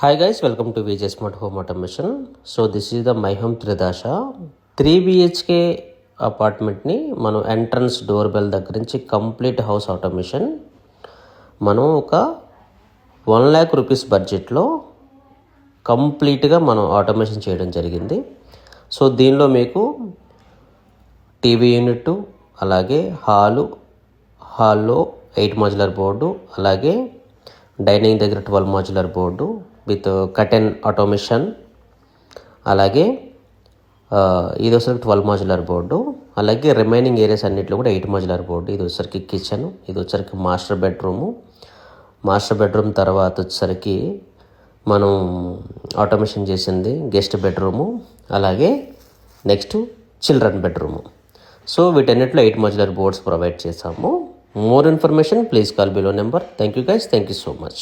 Hi guys, welcome to VJ Smart Home Automation. So this is the My Home Tridasha 3 BHK అపార్ట్మెంట్ని మనం entrance door bell దగ్గర నుంచి complete house automation మనం ఒక 1 lakh rupees బడ్జెట్లో కంప్లీట్గా మనం ఆటోమేషన్ చేయడం జరిగింది. సో దీనిలో మీకు టీవీ యూనిట్, అలాగే హాల్లో 8 మాడ్యులర్ బోర్డు, అలాగే డైనింగ్ దగ్గర 12 modular board with curtain automation, అలాగే ఇది వచ్చరికి 12 మాడ్యులర్ బోర్డు, అలాగే రిమైనింగ్ ఏరియాస్ అన్నింటిలో కూడా 8 మాడ్యులర్ బోర్డు. ఇది వచ్చరికి కిచెన్, ఇది వచ్చరికి మాస్టర్ బెడ్రూమ్ తర్వాత వచ్చరికి మనం ఆటోమేషన్ చేసింది గెస్ట్ బెడ్రూము, అలాగే నెక్స్ట్ చిల్డ్రన్ బెడ్రూము. సో వీటన్నిటిలో 8 మాడ్యులర్ బోర్డ్స్ ప్రొవైడ్ చేసాము. More information please call below number. Thank you guys, thank you so much.